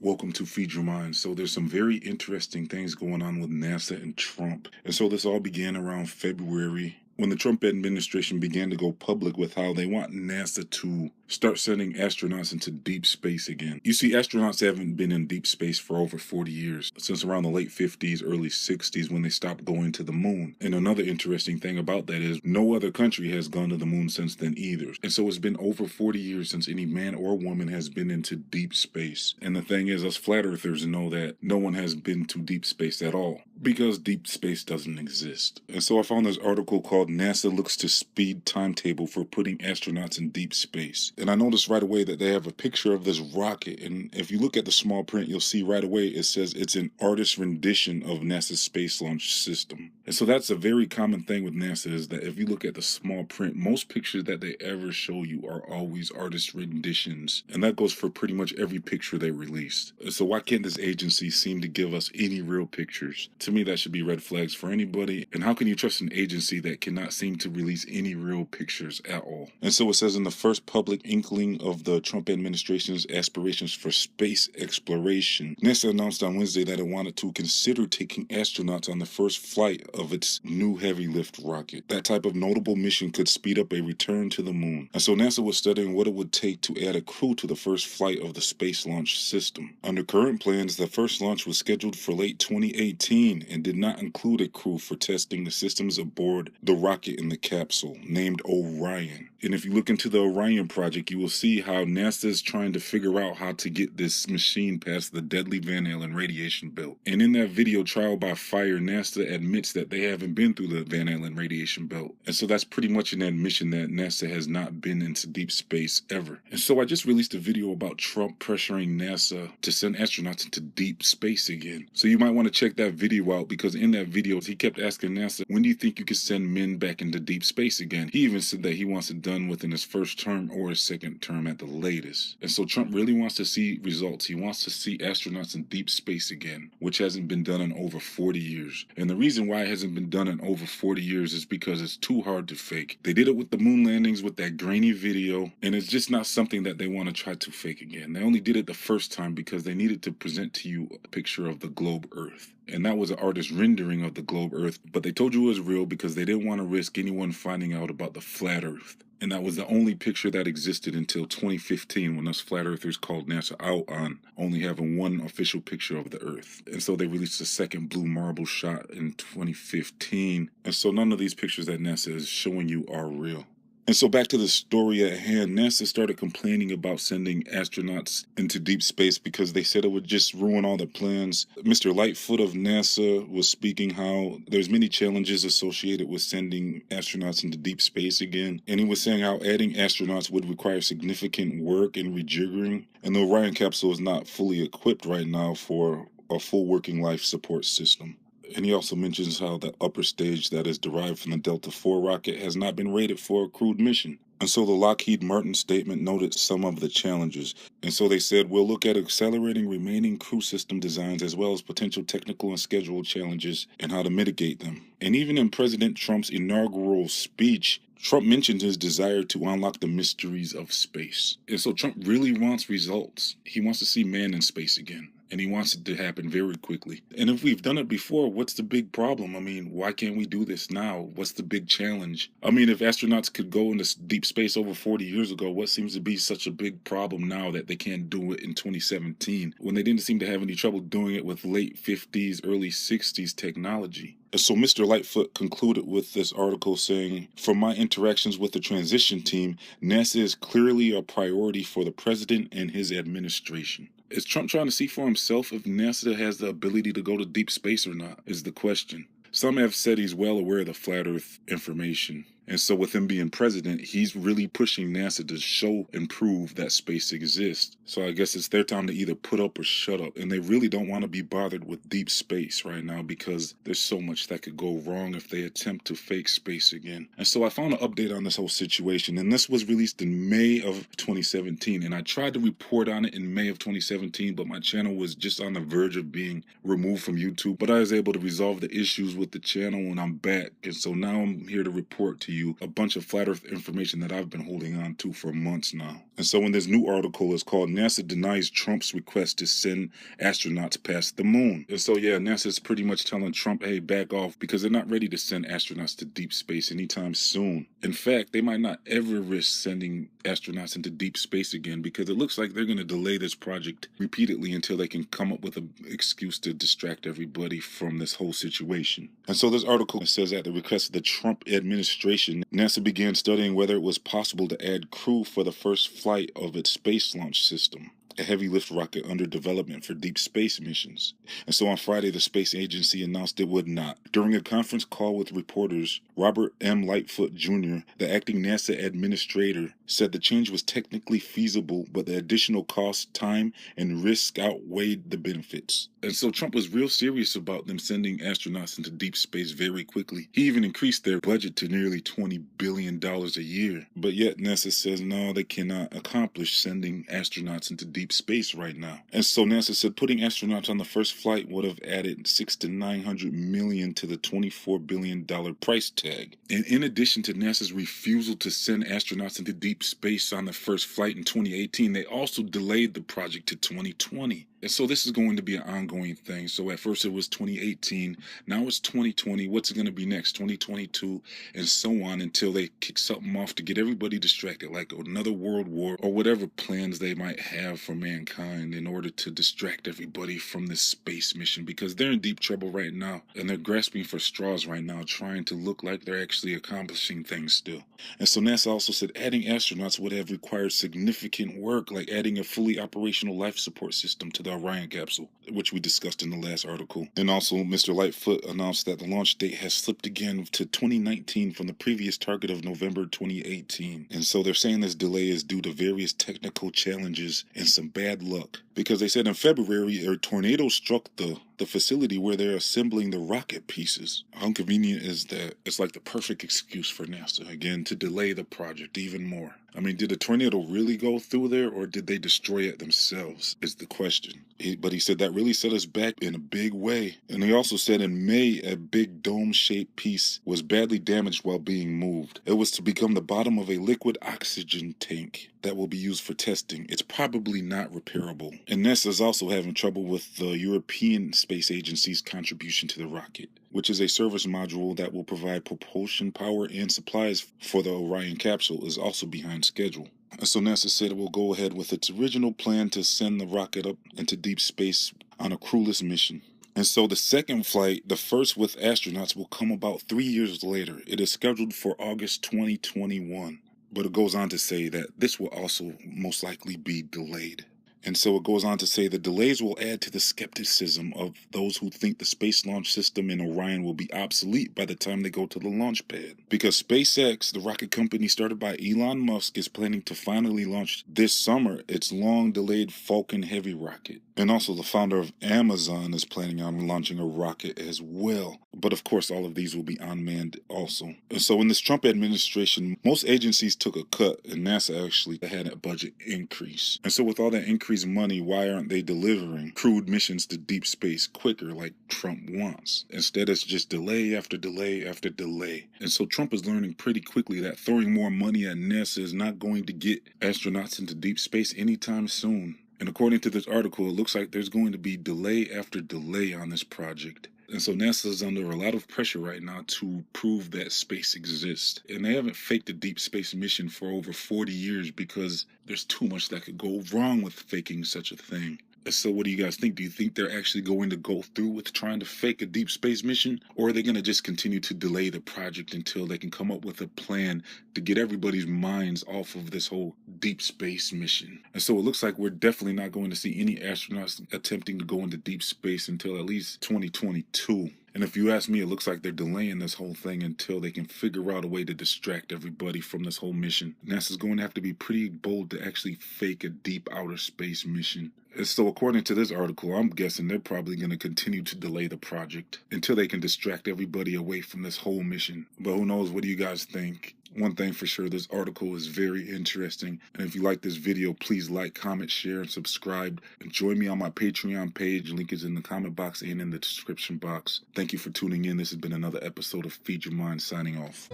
Welcome to Feed Your Mind. So there's some very interesting things going on with NASA and Trump. And so this all began around February when the Trump administration began to go public with how they want NASA to start sending astronauts into deep space again. You see, astronauts haven't been in deep space for over 40 years, since around the late 50s, early 60s when they stopped going to the moon. And another interesting thing about that is no other country has gone to the moon since then either. And so it's been over 40 years since any man or woman has been into deep space. And the thing is, us flat earthers know that no one has been to deep space at all, because deep space doesn't exist. And so I found this article called NASA Looks to Speed Timetable for Putting Astronauts in Deep Space. And I noticed right away that they have a picture of this rocket. And if you look at the small print, you'll see right away it says it's an artist rendition of NASA's Space Launch System. And so that's a very common thing with NASA, is that if you look at the small print, most pictures that they ever show you are always artist renditions. And that goes for pretty much every picture they released. So why can't this agency seem to give us any real pictures? To me, that should be red flags for anybody. And how can you trust an agency that cannot seem to release any real pictures at all? And so it says, in the first public inkling of the Trump administration's aspirations for space exploration, NASA announced on Wednesday that it wanted to consider taking astronauts on the first flight of its new heavy lift rocket. That type of notable mission could speed up a return to the moon. And so NASA was studying what it would take to add a crew to the first flight of the Space Launch System. Under current plans, the first launch was scheduled for late 2018 and did not include a crew for testing the systems aboard the rocket in the capsule, named Orion. And if you look into the Orion project, you will see how NASA is trying to figure out how to get this machine past the deadly Van Allen radiation belt. And in that video, Trial by Fire, NASA admits that they haven't been through the Van Allen radiation belt. And so that's pretty much an admission that NASA has not been into deep space ever. And so I just released a video about Trump pressuring NASA to send astronauts into deep space again. So you might want to check that video out, because in that video, he kept asking NASA, when do you think you could send men back into deep space again? He even said that he wants it done within his first term or his second term at the latest. And so Trump really wants to see results. He wants to see astronauts in deep space again, which hasn't been done in over 40 years. And the reason why it hasn't been done in over 40 years is because it's too hard to fake. They did it with the moon landings with that grainy video, and it's just not something that they want to try to fake again. They only did it the first time because they needed to present to you a picture of the globe Earth. And that was an artist's rendering of the globe Earth, but they told you it was real because they didn't want to risk anyone finding out about the flat Earth. And that was the only picture that existed until 2015, when us flat earthers called NASA out on only having one official picture of the Earth. And so they released a second blue marble shot in 2015. And so none of these pictures that NASA is showing you are real. And so back to the story at hand, NASA started complaining about sending astronauts into deep space because they said it would just ruin all the plans. Mr. Lightfoot of NASA was speaking how there's many challenges associated with sending astronauts into deep space again. And he was saying how adding astronauts would require significant work and rejiggering. And the Orion capsule is not fully equipped right now for a full working life support system. And he also mentions how the upper stage that is derived from the Delta IV rocket has not been rated for a crewed mission. And so the Lockheed Martin statement noted some of the challenges. And so they said, we'll look at accelerating remaining crew system designs as well as potential technical and schedule challenges and how to mitigate them. And even in President Trump's inaugural speech, Trump mentioned his desire to unlock the mysteries of space. And so Trump really wants results. He wants to see man in space again. And he wants it to happen very quickly. And if we've done it before, what's the big problem? I mean, why can't we do this now? What's the big challenge? I mean, if astronauts could go into deep space over 40 years ago, what seems to be such a big problem now that they can't do it in 2017, when they didn't seem to have any trouble doing it with late 50s, early 60s technology? So Mr. Lightfoot concluded with this article saying, from my interactions with the transition team, NASA is clearly a priority for the president and his administration. Is Trump trying to see for himself if NASA has the ability to go to deep space or not, is the question. Some have said he's well aware of the flat Earth information. And so with him being president, he's really pushing NASA to show and prove that space exists. So I guess it's their time to either put up or shut up. And they really don't want to be bothered with deep space right now because there's so much that could go wrong if they attempt to fake space again. And so I found an update on this whole situation. And this was released in May of 2017. And I tried to report on it in May of 2017, but my channel was just on the verge of being removed from YouTube. But I was able to resolve the issues with the channel and I'm back. And so now I'm here to report to you a bunch of flat Earth information that I've been holding on to for months now. And so in this new article, it's called NASA denies Trump's request to send astronauts past the moon. And so, yeah, NASA's pretty much telling Trump, hey, back off, because they're not ready to send astronauts to deep space anytime soon. In fact, they might not ever risk sending astronauts into deep space again, because it looks like they're going to delay this project repeatedly until they can come up with an excuse to distract everybody from this whole situation. And so this article says, at the request of the Trump administration, NASA began studying whether it was possible to add crew for the first flight of its space launch system, a heavy lift rocket under development for deep space missions. And so on Friday, the space agency announced it would not. During a conference call with reporters, Robert M. Lightfoot Jr., the acting NASA administrator, said the change was technically feasible, but the additional cost, time, and risk outweighed the benefits. And so Trump was real serious about them sending astronauts into deep space very quickly. He even increased their budget to nearly $20 billion a year. But yet NASA says no, they cannot accomplish sending astronauts into deep space right now. And so NASA said putting astronauts on the first flight would have added $600 to $900 million to the $24 billion price tag. And in addition to NASA's refusal to send astronauts into deep space on the first flight in 2018, they also delayed the project to 2020. And so this is going to be an ongoing thing. So at first it was 2018, now it's 2020. What's it going to be next? 2022, and so on until they kick something off to get everybody distracted, like another world war or whatever plans they might have for mankind in order to distract everybody from this space mission, because they're in deep trouble right now and they're grasping for straws right now, trying to look like they're actually accomplishing things still. And so NASA also said adding astronauts would have required significant work, like adding a fully operational life support system to the Orion capsule, which we discussed in the last article. And also, Mr. Lightfoot announced that the launch date has slipped again to 2019 from the previous target of November 2018. And so they're saying this delay is due to various technical challenges and some bad luck, because they said in February a tornado struck the facility where they're assembling the rocket pieces. How inconvenient is that? It's like the perfect excuse for NASA, again, to delay the project even more. I mean, did the tornado really go through there, or did they destroy it themselves, is the question. But he said that really set us back in a big way. And he also said in May, a big dome-shaped piece was badly damaged while being moved. It was to become the bottom of a liquid oxygen tank that will be used for testing. It's probably not repairable. And NASA is also having trouble with the European Space Agency's contribution to the rocket, which is a service module that will provide propulsion power and supplies for the Orion capsule, is also behind schedule. And so NASA said it will go ahead with its original plan to send the rocket up into deep space on a crewless mission. And so the second flight, the first with astronauts, will come about 3 years later. It is scheduled for August 2021. But it goes on to say that this will also most likely be delayed. And so it goes on to say the delays will add to the skepticism of those who think the space launch system in Orion will be obsolete by the time they go to the launch pad. Because SpaceX, the rocket company started by Elon Musk, is planning to finally launch this summer its long-delayed Falcon Heavy rocket. And also the founder of Amazon is planning on launching a rocket as well. But of course, all of these will be unmanned also. And so in this Trump administration, most agencies took a cut, and NASA actually had a budget increase. And so with all that increased money, why aren't they delivering crewed missions to deep space quicker like Trump wants? Instead, it's just delay after delay after delay. And so Trump is learning pretty quickly that throwing more money at NASA is not going to get astronauts into deep space anytime soon. And according to this article, it looks like there's going to be delay after delay on this project. And so NASA is under a lot of pressure right now to prove that space exists. And they haven't faked a deep space mission for over 40 years because there's too much that could go wrong with faking such a thing. So what do you guys think? Do you think they're actually going to go through with trying to fake a deep space mission? Or are they going to just continue to delay the project until they can come up with a plan to get everybody's minds off of this whole deep space mission? And so it looks like we're definitely not going to see any astronauts attempting to go into deep space until at least 2022. And if you ask me, it looks like they're delaying this whole thing until they can figure out a way to distract everybody from this whole mission. NASA's going to have to be pretty bold to actually fake a deep outer space mission. And so according to this article, I'm guessing they're probably going to continue to delay the project until they can distract everybody away from this whole mission. But who knows? What do you guys think? One thing for sure, this article is very interesting. And if you like this video, please like, comment, share, and subscribe. And join me on my Patreon page. Link is in the comment box and in the description box. Thank you for tuning in. This has been another episode of Feed Your Mind, signing off.